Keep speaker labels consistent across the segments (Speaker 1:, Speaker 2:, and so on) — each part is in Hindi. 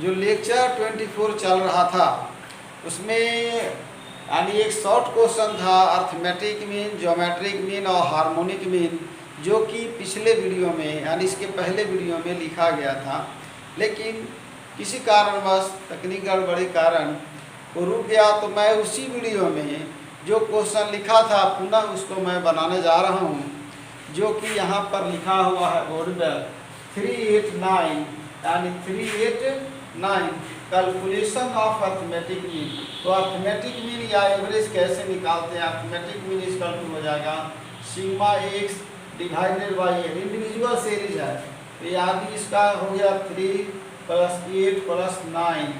Speaker 1: जो लेक्चर 24 चल रहा था उसमें यानी एक शॉर्ट क्वेश्चन था अर्थमेटिक मीन, ज्योमेट्रिक मीन और हार्मोनिक मीन, जो कि पिछले वीडियो में यानी इसके पहले वीडियो में लिखा गया था, लेकिन किसी कारणवश तकनीक गड़बड़ी कारण वो रुक गया। तो मैं उसी वीडियो में जो क्वेश्चन लिखा था पुनः उसको मैं बनाने जा रहा हूँ, जो कि यहाँ पर लिखा हुआ है बोर्ड पर 389 यानी 389 कैलकुलेशन ऑफ अर्थमेटिक मीन। तो अर्थमेटिक मीन या एवरेज कैसे निकालते हैं? अर्थमेटिक मीन इसका हो जाएगा sigma X divided by N, individual series है तो यानी इसका हो गया 3 + 8 + 9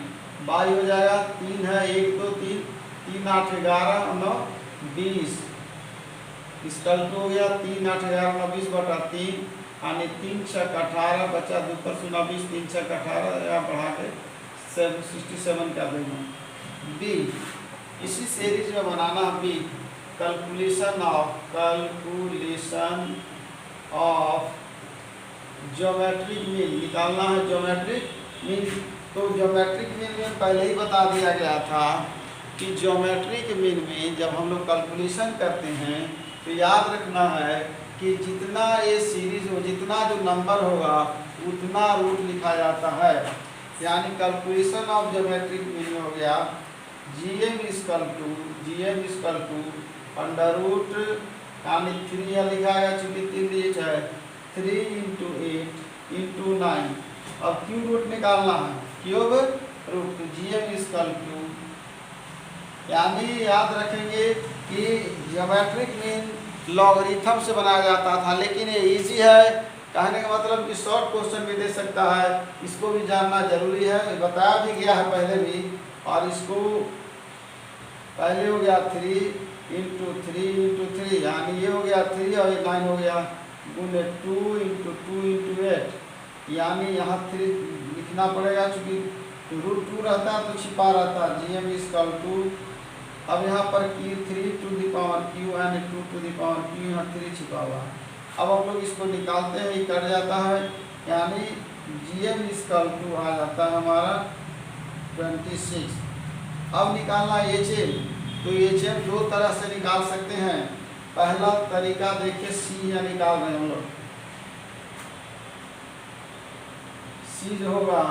Speaker 1: बाई हो जाएगा 3 है 1 2 3 3 8 11 9 20, इसका हो गया 3 8 11 9 20 बटा 3 यानी 3 6 18 बचा 2 पर 0 20 3 6 18 या बढ़ा के 67 का देना। बी इसी सीरीज में बनाना B calculation of geometric mean निकालना है। ज्योमेट्रिक मीन तो ज्योमेट्रिक मीन में पहले ही बता दिया गया था कि ज्योमेट्रिक मीन में जब हम लोग कैलकुलेशन करते हैं तो याद रखना है कि जितना ये सीरीज हो, जितना जो नंबर होगा उतना रूट लिखा जाता है। यानी कैलकुलेशन ऑफ ज्योमेट्रिक मीन हो गया GM = अंडर रूट यानी 3 या लिखा गया चूँकि 3 डिजिट है 3 × 8 × 9। अब क्यूब रूट निकालना है, क्यूब रूट तो GM = यानी याद रखेंगे कि ज्योमेट्रिक मीन लॉगरिथम से बनाया जाता था, लेकिन ये इजी है। कहने का मतलब कि शॉर्ट क्वेश्चन भी दे सकता है, इसको भी जानना जरूरी है, बताया भी गया है पहले भी। और इसको पहले हो गया 3 × 3 × 3 यानी ये हो गया 3 और ये 9 हो गया गुने 2 × 2 × 8 यानी यहाँ 3 लिखना पड़ेगा क्योंकि √2 रहता है तो छिपा रहता है। GM = अब यहाँ पर Q 3 to the power Q यानी 2 to the power Q यहाँ 3 छिपा हुआ। अब हम लोग इसको निकालते हैं, ये कट जाता है यानी GM = आ जाता है हमारा 26। अब निकालना HM, तो HM दो तरह से निकाल सकते हैं। पहला तरीका देखिए C या निकाल रहे हैं हम लोग। C जो होगा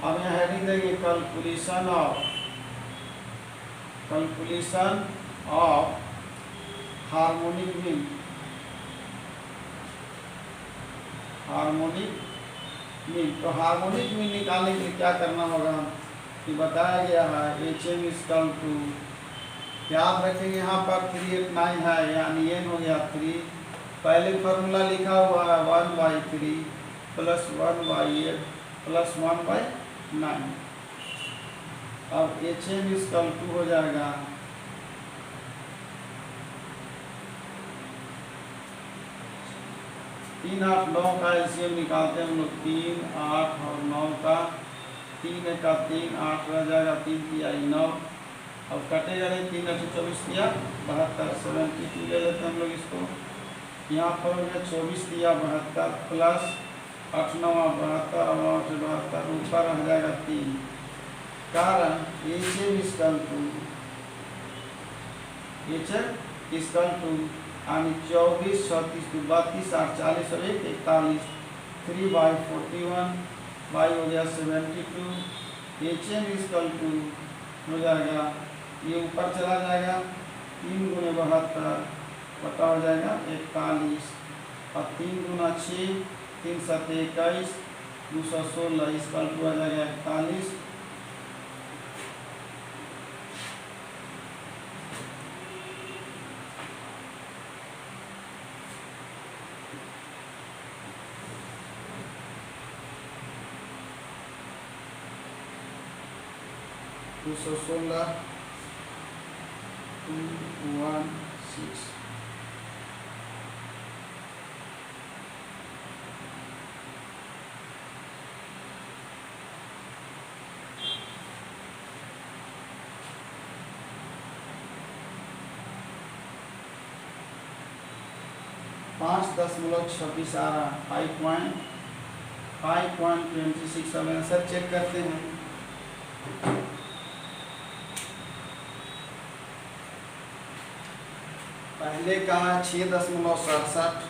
Speaker 1: हम यहाँ हेडिंग देंगे कैलकुलेशन ऑफ हार्मोनिक मीन। तो हार्मोनिक मीन निकालने के लिए क्या करना होगा कि बताया गया है HM = याद रखेंगे यहाँ पर 389 है यानी n हो गया 3। पहले फार्मूला लिखा हुआ है 1/3 + 1/8 + 1/9। अब HM = हो जाएगा 3 8 9 का LCM निकालते हैं हम लोग। 3 8 और 9 का 3 का 3 8 रह जाएगा 3 × 9। अब कटेगा नहीं 3 × 24 × 72 72 ले लेते हैं हम लोग इसको। यहाँ पर हो गया 24 × 72 प्लस 8 9 72 और 8 72 ऊपर रह जाएगा 3। कारण HM = यानी 24 36 32 8 40 और 1 41 3/41 y हो गया 72। HM = हो जाएगा ये ऊपर चला जाएगा 3 × 72 बटा हो जाएगा 41 और 3 × 6 3 7 21 216 इसका हो जाएगा 41। तो 216 216 5.26 आ रहा 5.26 5.26। अब आंसर चेक करते हैं। पहले का है 6.67,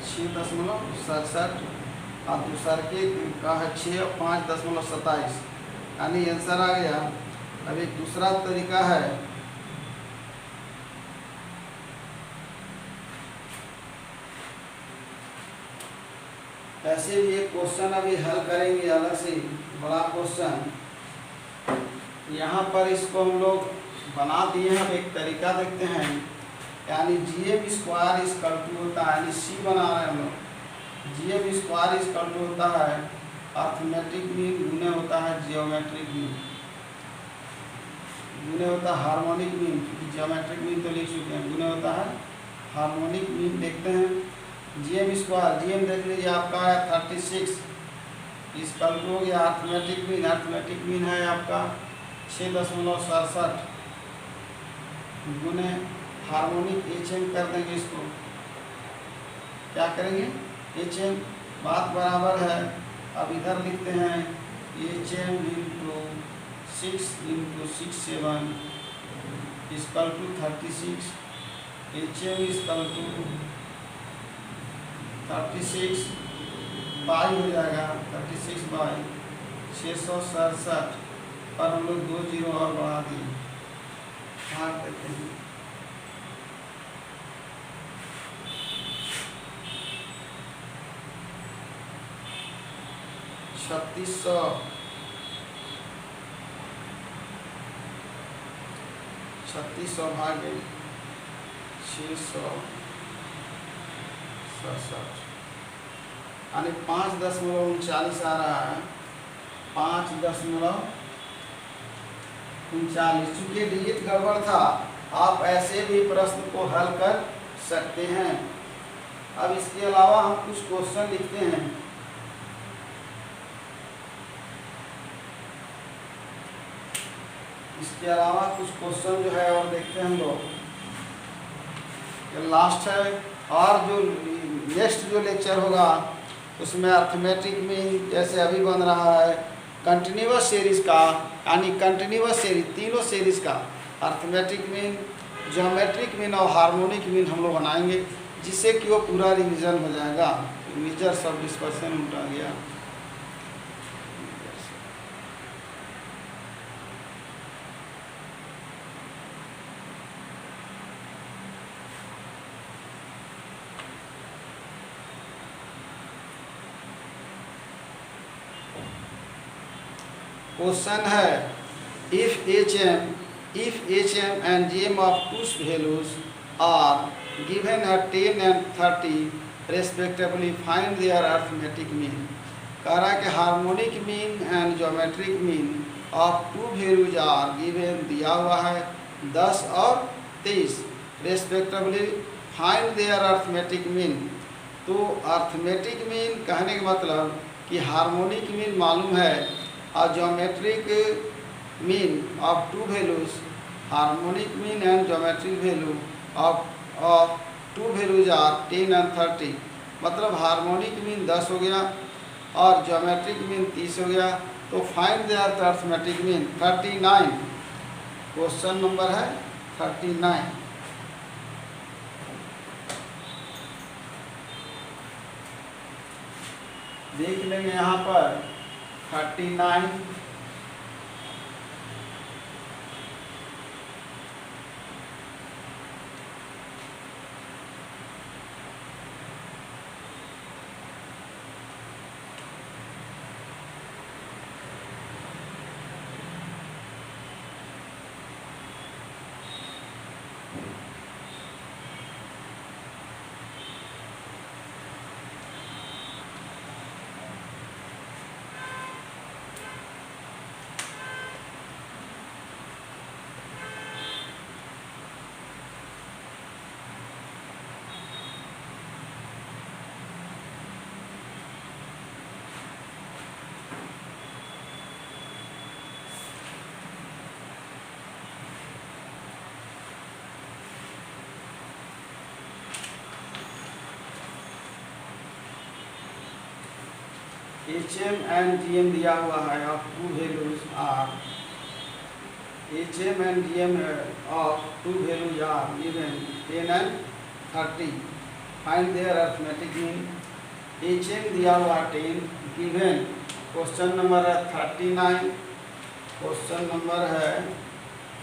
Speaker 1: 6.67 और दूसर के का है 5.27, यानी आंसर आ गया। अब एक दूसरा तरीका है, ऐसे भी एक क्वेश्चन अभी हल करेंगे अलग से, बड़ा क्वेश्चन। यहाँ पर इसको हम लोग बना दिए हैं। एक तरीका देखते हैं, यानी GM स्क्वायर इक्वल टू होता है, यानी C बना रहे हैं हम लोग। GM स्क्वायर इक्वल टू होता है अर्थमेटिक मीन गुने होता है जियोमेट्रिक मीन, गुने होता है हार्मोनिक मीन, क्योंकि जियोमेट्रिक मीन तो लिख चुके हैं, गुने होता है हार्मोनिक मीन। देखते हैं GM स्क्वायर, GM देख लीजिए आपका है 36 इक्वल टू हो गया अर्थमेटिक मीन, अर्थमेटिक मीन है आपका 6.67 गुने हार्मोनिक HM कर देंगे। इसको क्या करेंगे, HM बात बराबर है। अब इधर लिखते हैं HM into 6 into 6 7 equal to 36, HM equal to 36 by हो जाएगा, 36 बाई 667 पर हम लोग 2 जीरो और बढ़ा दिए। भाग देते हैं, छत्तीस सौ भागे 667, यानी 5.39 आ रहा है, 5.39। चूंकि डिजिट गड़बड़ था, आप ऐसे भी प्रश्न को हल कर सकते हैं। अब इसके अलावा हम कुछ क्वेश्चन लिखते हैं। इसके अलावा कुछ क्वेश्चन जो है और देखते हैं हम लोग, ये लास्ट है। और जो नेक्स्ट जो लेक्चर होगा उसमें अर्थमेटिक मीन जैसे अभी बन रहा है कंटिन्यूअस सीरीज का, यानी कंटिन्यूअस सीरीज तीनों सीरीज का अर्थमेटिक मीन, ज्योमेट्रिक मीन और हार्मोनिक मीन हम लोग बनाएंगे, जिससे कि वो पूरा रिवीजन हो जाएगा। मेजर सब डिस्पर्सन उठा गया। क्वेश्चन है if HM and GM of two values are given at 10 and 30 respectively, find their arithmetic mean। कह रहा है कि harmonic mean and geometric mean of two values are given, दिया हुआ है 10 और 23 respectively, find their arithmetic mean. तो अर्थमेटिक मीन कहने का मतलब कि हार्मोनिक मीन मालूम है और geometric mean of two values, harmonic mean and geometric value of two values are 10 and 30। मतलब हार्मोनिक मीन 10 हो गया और ज्योमेट्रिक मीन 30 हो गया। तो find their arithmetic mean 39। Question number है 39। देख लेंगे यहाँ पर 39। HM एंड GM दिया हुआ है of two values are, HM and GM of two values are given 10 and 30, find their arithmetic mean. HM दिया हुआ 10 गिवन, क्वेश्चन नंबर है 39, क्वेश्चन नंबर है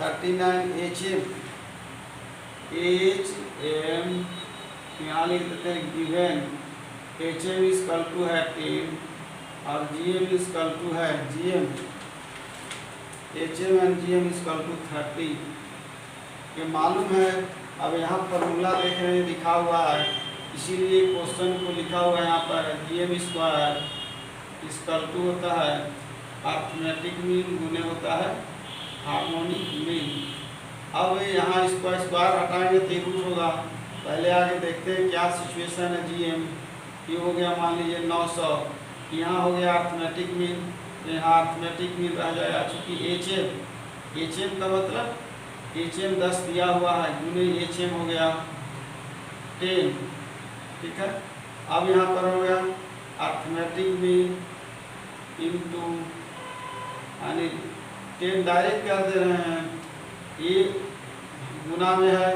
Speaker 1: 39 HM यहाँ लिख देते हैं गिवन HM इक्वल टू है 10 और GM इक्वल टू है GM, HM and GM equal to 30, ये मालूम है। अब यहाँ फॉर्मूला देख रहे हैं लिखा हुआ है, इसीलिए क्वेश्चन को लिखा हुआ है यहाँ पर GM स्क्वायर इक्वल टू होता है अरिथमेटिक मीन गुने होता है हार्मोनिक मीन। अब यहाँ इसको स्क्वायर हटाएंगे तो रूट होगा। पहले आगे देखते हैं क्या सिचुएशन है। GM ये हो गया मान लीजिए 900, यहाँ हो गया अरिथमेटिक मीन, यहाँ अरिथमेटिक मीन रह जाएगा चूँकि HM का मतलब HM 10 दिया हुआ है गुने HM हो गया 10, ठीक है। अब यहाँ पर हो गया अरिथमेटिक मीन इनटू यानी 10 डायरेक्ट कर दे रहे हैं, ये गुना में है,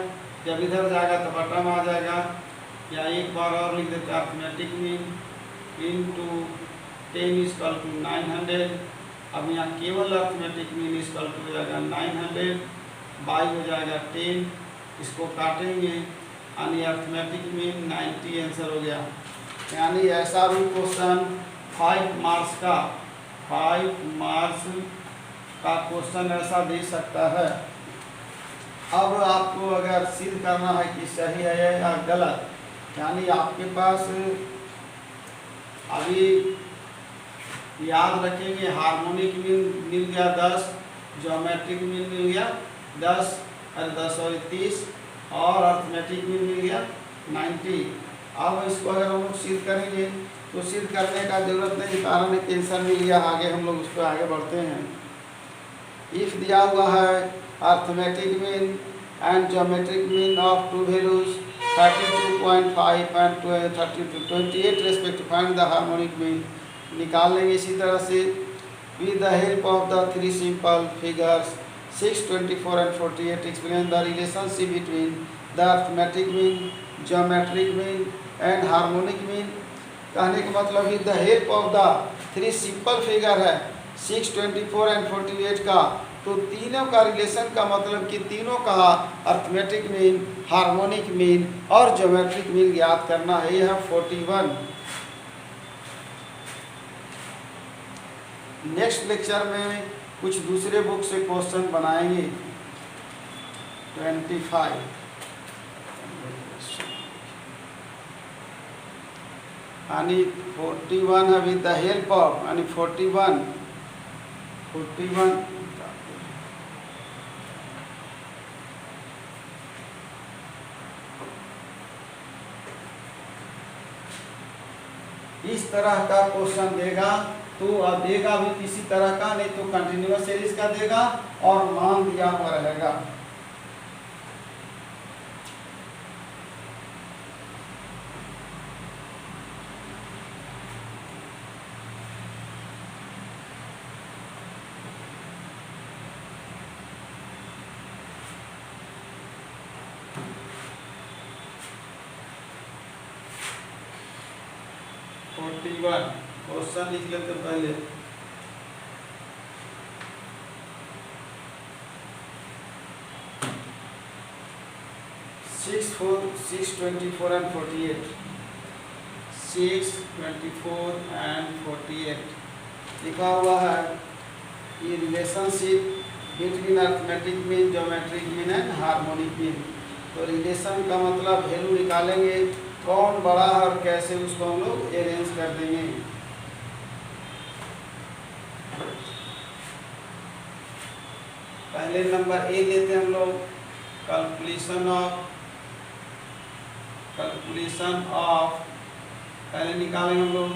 Speaker 1: जब इधर जाएगा तो बटा में आ जाएगा, या एक बार और लिख देते हैं arithmetic mean into 10 equal to 900। अब यहाँ केवल अरिथमेटिक मीन इक्वल टू हो जाएगा 900 बाई हो जाएगा 10, इसको काटेंगे यानी अरिथमेटिक मीन 90 आंसर हो गया। यानी ऐसा भी क्वेश्चन 5 मार्क्स का क्वेश्चन ऐसा दे सकता है। अब आपको अगर सिद्ध करना है कि सही है या गलत, यानी आपके पास अभी याद रखेंगे हार्मोनिक मीन मिल गया 10, ज्योमेट्रिक मीन मिल गया 30 और अरिथमेटिक मीन मिल गया 90। अब इसको अगर हम लोग सिद्ध करेंगे तो सिद्ध करने का जरूरत नहीं, कारण है कैंसर मिल गया, आगे हम लोग उस पर आगे बढ़ते हैं। इफ दिया हुआ है arithmetic mean and geometric mean of two values 32.5 and 28 respect find the harmonic mean, निकाल लेंगे इसी तरह से with the help of the three simple figures 6, 24 and 48 explain the relationship between the arithmetic mean, geometric mean and harmonic mean. कहने का मतलब with the help of the three simple figure है 6, 24 एंड 48 का, तो तीनों का रिलेशन का मतलब कि तीनों का अरिथमेटिक मीन, हार्मोनिक मीन और ज्योमेट्रिक मीन ज्ञात करना है। यह है 41। नेक्स्ट लेक्चर में कुछ दूसरे बुक से क्वेश्चन बनाएंगे। 25 यानी 41 है विद द हेल्प ऑफ यानी 41 इस तरह का क्वेश्चन देगा तो देगा भी किसी तरह का, नहीं तो कंटिन्यूअस सीरीज का देगा और मान दिया हुआ रहेगा। क्वेश्चन लिख लेते पहले। सिक्स 24 एंड 48 6, 24 एंड 48 लिखा हुआ है ये relationship between arithmetic mean, geometric mean and harmonic mean. तो रिलेशन का मतलब वैल्यू निकालेंगे कौन बड़ा है और कैसे उसको हम लोग अरेंज कर देंगे। पहले नंबर ए लेते हैं हम लोग, कैलकुलेशन ऑफ पहले निकालेंगे हम लोग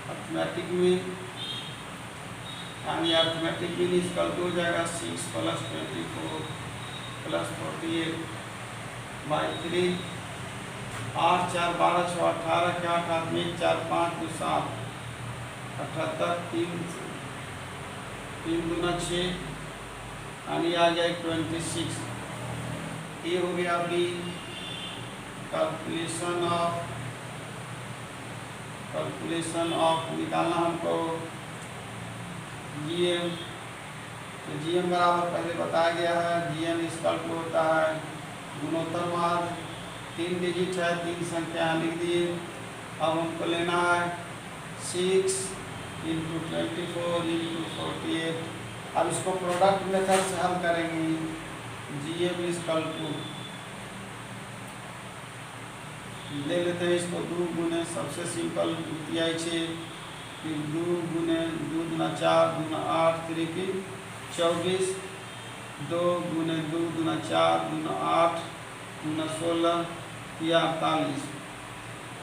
Speaker 1: अरिथमेटिक मीन, यानी अरिथमेटिक मीन इसका हो जाएगा 6 + 24 + 48/3 8 4 12 6 18 के 8 आदमी 1 4 5 2 7 78 3 दूना 6 यानी आ गया 26। ये हो गया अभी कैलकुलेशन ऑफ निकालना हमको जीएम। तो जीएम बराबर पहले बताया गया है, जीएम इसका होता है गुणोत्तर माध्य, 3 डिजिट है, 3 संख्या लिख दिए। अब हमको लेना है 6 × 24 × 48। अब इसको प्रोडक्ट मेथड से हल करेंगे। जीएम इसकल टू ले लेते हैं इसको 2 गुने, सबसे सिंपल द्वितीय 6, फिर 2 गुने 2 दूना 4 दूना 8 3 की 24, 2 गुने 2 दूना 4 दूना 8 दूना 16 या 48।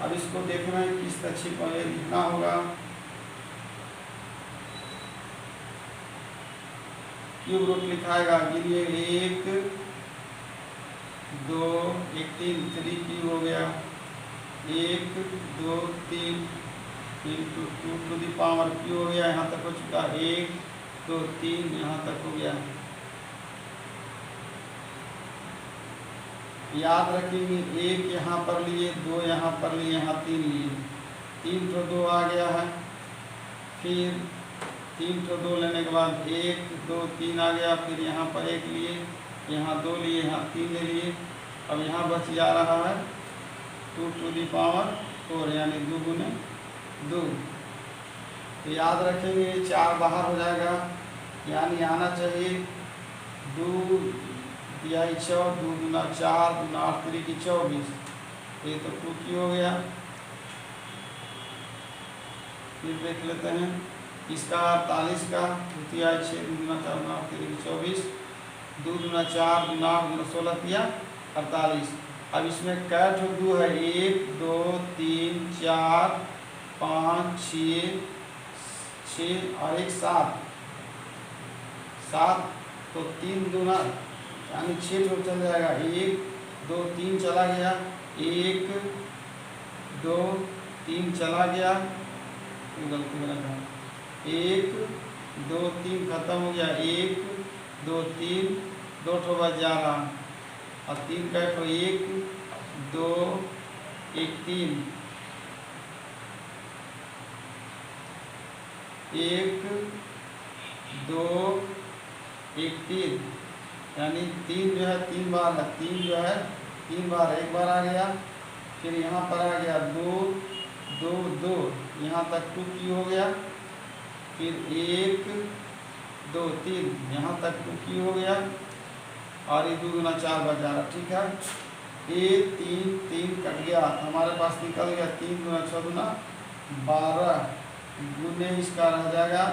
Speaker 1: अब इसको देखना है किस अच्छी पर लिखना होगा। क्यूब रूट लिखाएगा, गिनिए 1 2 1 3 3 क्यूब हो गया, 1 2 3 into 2 to the power Q हो गया, यहाँ तक हो चुका 1 2 3 यहाँ तक हो गया। याद रखेंगे 1 यहाँ पर लिए, 2 यहाँ पर लिए, यहाँ 3 लिए, 3 तो 2 आ गया है। फिर 3 तो 2 लेने के बाद 1 2 3 आ गया, फिर यहाँ पर 1 लिए, यहाँ 2 लिए, यहाँ 3 ले लिए। अब यहाँ बच जा रहा है 2 टू द पावर 4 यानी 2 गुने 2। तो याद रखेंगे 4 बाहर हो जाएगा, यानी आना चाहिए 2 दिया 6 2 दूना 4 दूना 8 3 की 24। ये तो 2 की हो गया। फिर देख लेते हैं इसका 48 का, द्वितीय 6 2 दूना 4 दूना 8 3 की 24, 2 दूना 4 दूना 8 दूना 16 किया 48। अब इसमें कैट 2 है, 1 2 3 4 5 6 और 1 7 7, तो 3 दूना यानी 6 तो चल जाएगा, 1 2 3 चला गया, 1 2 3 चला गया, गलती में रखा, 1 2 3 खत्म हो गया, 1 2 3 2 ठो बच जा रहा और 3 का 1 2 1 3 1 2 1 3 यानी 3 जो है 3 बार है, 3 जो है 3 बार, 1 बार आ गया। फिर यहाँ पर आ गया 2 2 2 यहाँ तक 2 की हो गया, फिर 1 2 3 यहाँ तक 2 की हो गया और ये 2 गुना 4 बच जा रहा। ठीक है, 1 3 3 कट गया, हमारे पास निकल गया 3 गुना 6 गुना 12 गुने इसका रह जाएगा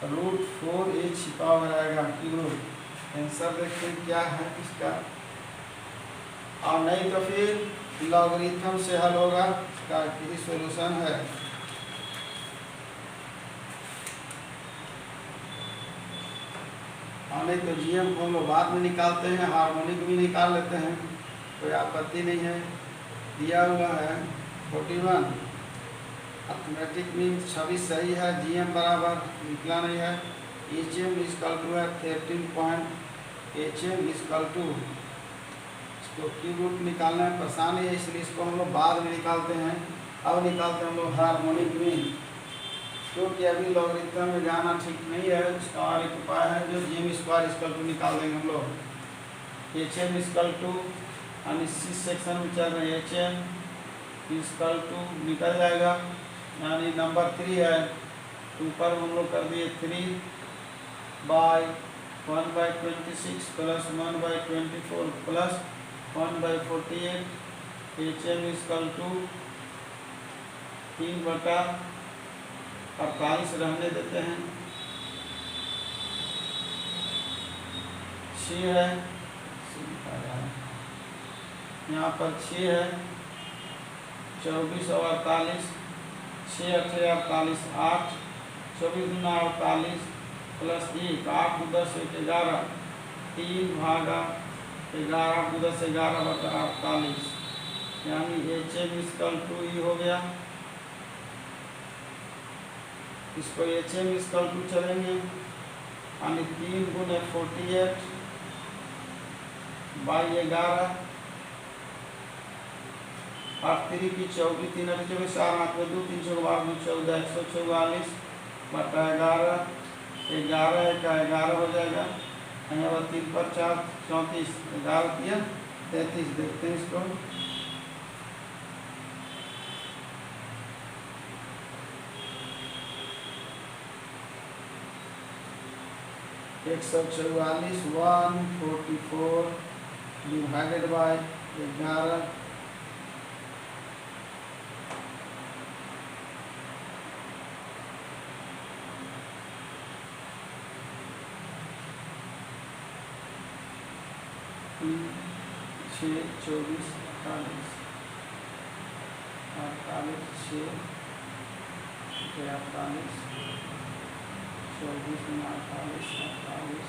Speaker 1: √4। ये छिपा हुआ रहेगा क्यूब। आंसर देखते हैं क्या है इसका, और नहीं तो फिर लॉगरिथम से हल होगा, इसका यही सॉल्यूशन है। और नहीं तो जीएम को हम लोग बाद में निकालते हैं, हार्मोनिक भी निकाल लेते हैं, कोई आपत्ति नहीं है। दिया हुआ है 41, अर्थमेटिक मीन्स 26 सही है, जीएम बराबर निकला नहीं है। एचएम इक्वल टू है 13 HM इक्वल टू, इसको क्यूब रूट निकालना है, परेशानी है इसलिए इसको हम लोग बाद में निकालते हैं। अब निकालते हैं हम लोग हार्मोनिक मीन, क्योंकि अभी लॉगरिथम में जाना ठीक नहीं है। उसका और एक उपाय है जो जीएम स्क्वायर इक्वल टू निकाल देंगे हम लोग। HM इक्वल टू यानी इस सेक्शन में चल रहे HM इक्वल टू निकल जाएगा, यानी नंबर 3 है, ऊपर हम लोग कर दिए 3 by 1/26 plus 1/24 plus 1/48। HM equal to 3/48 रहने देते हैं, 6 है, यहाँ पर 6 है, 24 और 48, 6 8 48 8, 24 गुना 48 प्लस 1 8 2 10 1 11, 3 भागा 11 2 10 11 बटा 48। यानी HM इक्वल टू ई हो गया, इसको HM इक्वल टू चलेंगे यानी 3 गुने 48 बाई 11 8 3 की 24 3 8 24 4 8 में 2 3 12 2 14 144 बटा 11 11 का 11 हो जाएगा, यहाँ 3 पर 4 34 11 किया 33। देखते हैं इसको, एक 144 144 डिवाइडेड बाय 11 6 24 48 48 6 48 24 में 48 48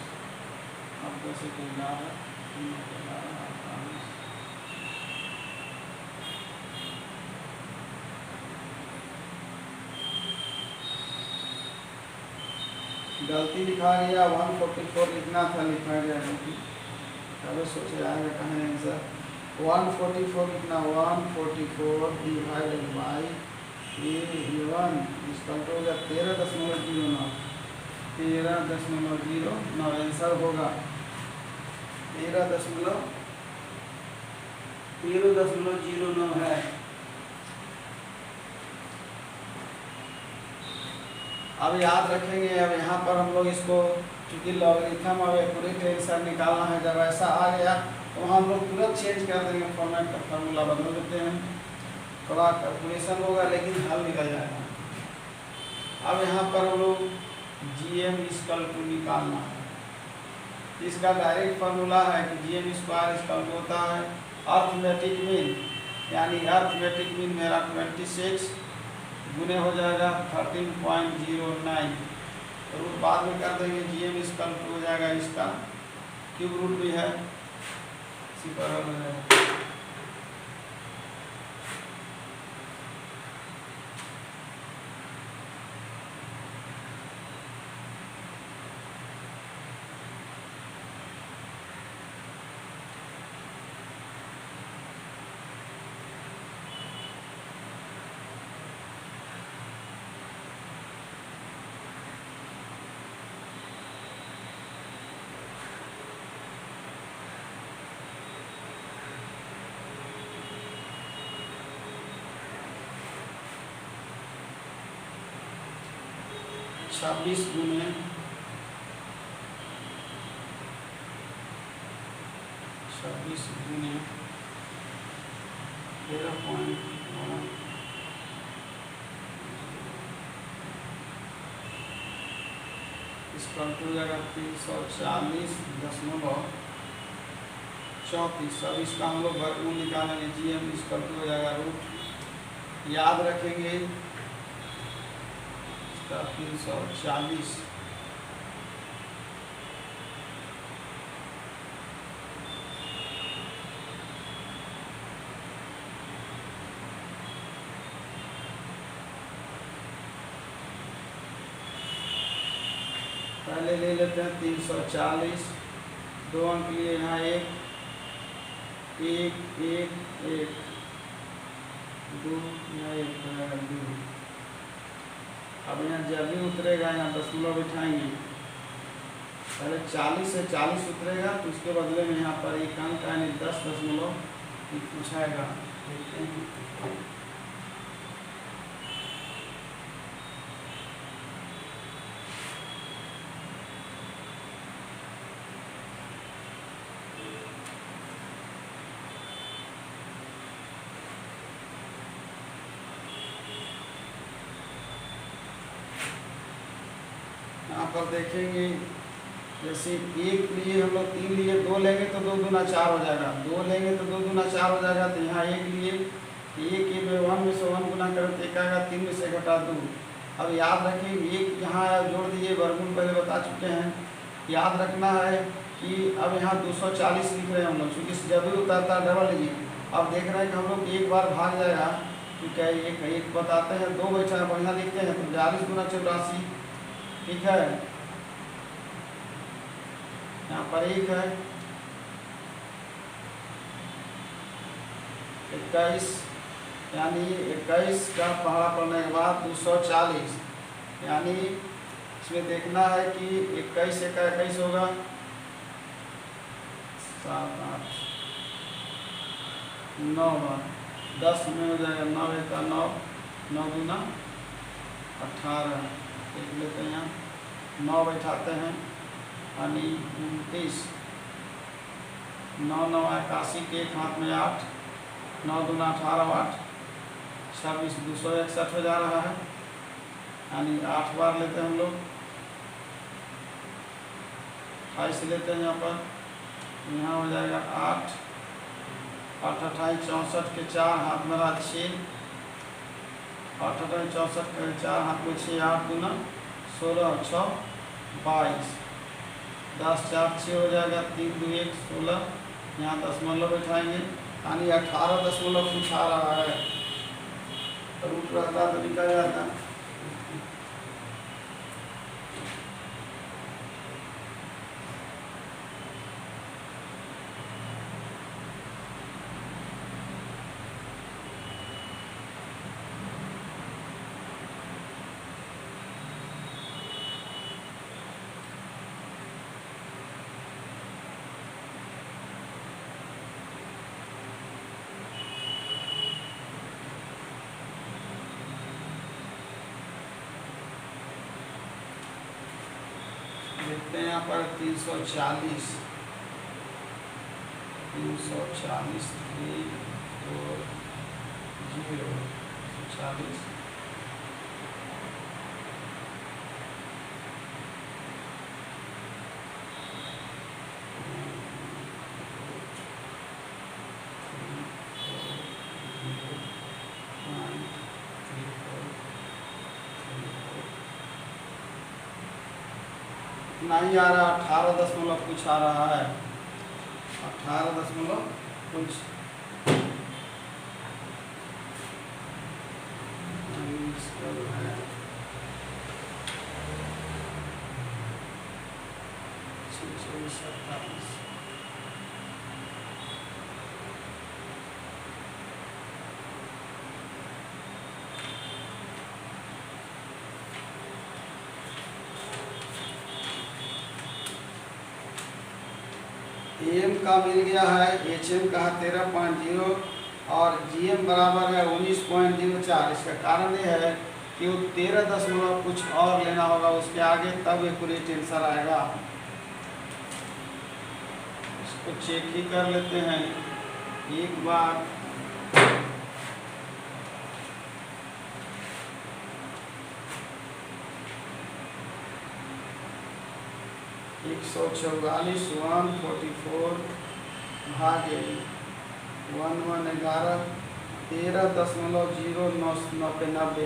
Speaker 1: अब 10 के 11 48 गलती लिखा गया 144 लिखना था, लिखा गया गलती। अबे सोचे आएगा कहाँ आंसर, 144 लिखना 144 डिवाइडेड बाई 11 इसका हो गया 13.09 13.09 आंसर होगा 13.09 है। अब याद रखेंगे, अब यहाँ पर हम लोग इसको क्योंकि लॉगरिथम और एक्यूरेट आंसर निकालना है, जब ऐसा आ गया तो हम लोग तुरंत चेंज कर देंगे, फॉर्मेट का फार्मूला बदल देते हैं, थोड़ा कैलकुलेशन होगा लेकिन हल निकल जाएगा। अब यहाँ पर हम लोग GM इक्वल टू निकालना है, इसका डायरेक्ट फार्मूला है कि GM स्क्वायर इक्वल टू होता है अर्थमेटिक मीन, यानी अर्थमेटिक मीन मेरा 26 गुने हो जाएगा 13.09, रूट बाद में कर देंगे, GM इक्वल टू हो जाएगा इसका क्यूब रूट भी है इसी पर हो जाएगा। छब्बीस गुने 13.1 इसका हो जाएगा 340.34। अब इसका हम लोग वर्गमूल निकालेंगे, GM इसका हो जाएगा रूट, याद रखेंगे 340 पहले ले लेते हैं 340, 2 अंक लिए यहाँ 1 1 1 1 2 यहाँ 1 2। अब यहाँ जब भी उतरेगा यहाँ दशमलव बिठाएंगे, पहले 40 से 40 उतरेगा तो उसके बदले में यहाँ पर एक अंक यानी 10.1 पूछाएगा। देखते हैं यहाँ पर देखेंगे, जैसे एक लिए हम लोग 3 लिए, 2 लेंगे तो 2 दूना 4 हो जाएगा, 2 लेंगे तो 2 दूना 4 हो जाएगा। तो यहाँ एक लिए, एक में 1 में से 1 गुना करें तो एक आएगा, 3 में से घटा 2। अब याद रखिए एक यहाँ जोड़ दीजिए, वर्गमूल पहले बता चुके हैं। याद रखना है कि अब यहाँ 240 लिख रहे हैं हम लोग, चूँकि जब भी उतरता है डबल लीजिए अब देख रहे हैं कि हम लोग एक बार भाग जाएगा, क्योंकि एक एक बताते हैं, दो बैठा है बढ़िया लिखते हैं, तो 42 गुना 84, ठीक है। यहाँ पर एक है 21, यानी 21 का पहाड़ा पढ़ने के बाद 240, यानी इसमें देखना है कि 21 से का 21 होगा 7 8 9 बार 10 में हो जाएगा 9 का 9 9 गुना 18, देख लेते हैं यहाँ 9 बैठाते हैं, यानी 29, 9 9 81 के एक हाथ में 8, 9 दूना 18 8 26 261 हो जा रहा है, यानी 8 बार लेते हैं हम लोग, 28 लेते हैं यहाँ पर, यहाँ हो जाएगा 8 8 28 64 के 4 हाथ में 6, 8 28 64 के 4 हाथ में 6, 8 दूना 16 6 22, 10 4 6 हो जाएगा, 3 2 1 16, यहाँ दशमलव बैठाएंगे, यानी 18 दशमलव कुछ आ रहा है, रूट रहता तो निकल जाता। देखते हैं यहाँ पर 340 340 3 2 0 40, नहीं आ रहा, 18 दशमलव कुछ आ रहा है, 18 दशमलव कुछ, एम का मिल गया है, एच एम का 13.0 और जी एम बराबर है 19.04। इसका कारण ये है कि वो 13 दशमलव कुछ और लेना होगा उसके आगे, तब एक्यूरेट आंसर आएगा। इसको चेक ही कर लेते हैं एक बार। एक 144 144 भागे 1111 13.090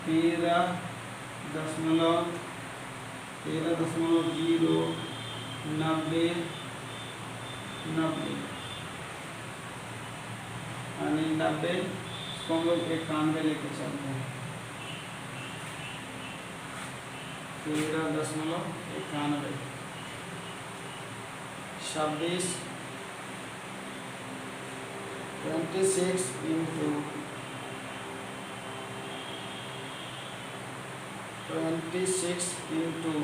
Speaker 1: 13.090 यानी 90 इसको हम लोग 91 लेके चलते हैं। 13.91 26 26 into 26 into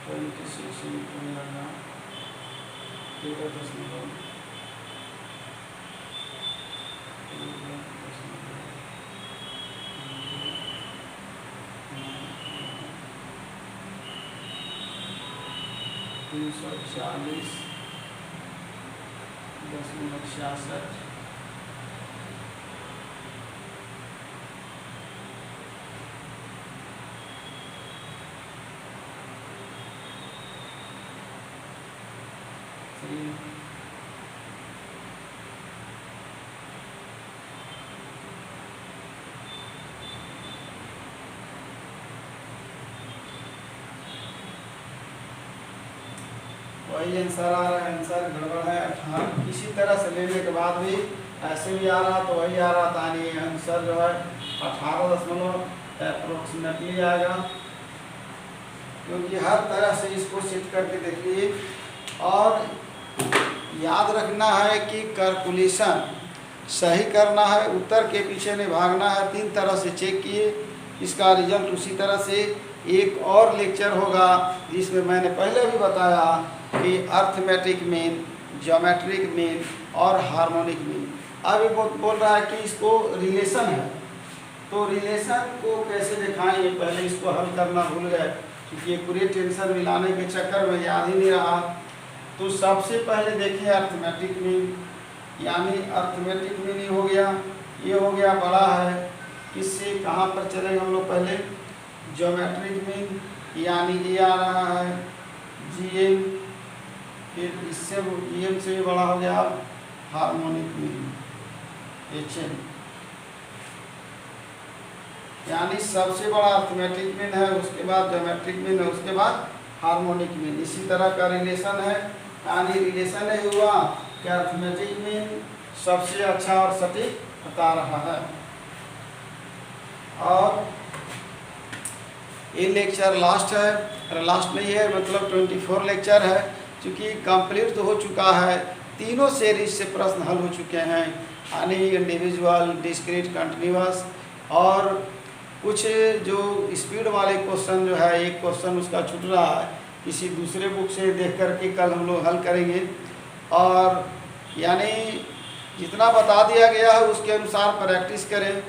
Speaker 1: 26 into 13.0 340.66 3 वही आंसर आ रहा है, आंसर गड़बड़ है 18। इसी तरह से लेने के बाद भी ऐसे भी आ रहा तो वही आ रहा था, यानी आंसर जो है 18 अप्रोक्सीमेटली आएगा, क्योंकि हर तरह से इसको सेट करके देखिए। और याद रखना है कि कैलकुलेशन सही करना है, उत्तर के पीछे नहीं भागना है। 3 तरह से चेक किए, इसका रिजल्ट उसी तरह से। एक और लेक्चर होगा जिसमें मैंने पहले भी बताया कि अर्थमेटिक मीन, ज्योमेट्रिक मीन और हार्मोनिक मीन। अब वो बोल रहा है कि इसको रिलेशन है, तो रिलेशन को कैसे दिखाएं, पहले इसको हल करना भूल गए क्योंकि ये पूरे टेंशन मिलाने के चक्कर में याद ही नहीं रहा। तो सबसे पहले देखिए अर्थमेटिक मीन, यानी अर्थमेटिक मीन ही हो गया, ये हो गया बड़ा है। इससे कहाँ पर चलेंगे हम लोग, पहले ज्योमेट्रिक मीन, यानी ये आ रहा है GM, फिर इससे GM से भी बड़ा हो गया हार्मोनिक मीन HM, यानी सबसे बड़ा अर्थमेटिक मीन है, उसके बाद ज्योमेट्रिक मीन है, उसके बाद हार्मोनिक मीन। इसी तरह का रिलेशन है, यानी रिलेशन ही हुआ कि अर्थमेटिक मीन सबसे अच्छा और सटीक बता रहा है। और ये लेक्चर लास्ट है, लास्ट नहीं है, मतलब 24 लेक्चर है, क्योंकि कंप्लीट तो हो चुका है। तीनों सीरीज से प्रश्न हल हो चुके हैं, यानी इंडिविजुअल, डिस्क्रीट, कंटिन्यूअस, और कुछ जो स्पीड वाले क्वेश्चन जो है, एक क्वेश्चन उसका छूट रहा है, किसी दूसरे बुक से देख करके कल हम लोग हल करेंगे। और यानी जितना बता दिया गया है उसके अनुसार प्रैक्टिस करें,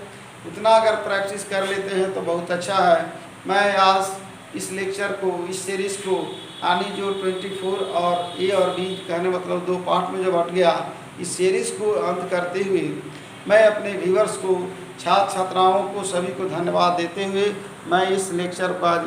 Speaker 1: उतना अगर प्रैक्टिस कर लेते हैं तो बहुत अच्छा है। मैं आज इस लेक्चर को, इस सीरीज़ को, यानी जो 24 और A और B कहने मतलब 2 पार्ट में जब हट गया, इस सीरीज़ को अंत करते हुए मैं अपने व्यूअर्स को, छात्र छात्राओं को, सभी को धन्यवाद देते हुए मैं इस लेक्चर का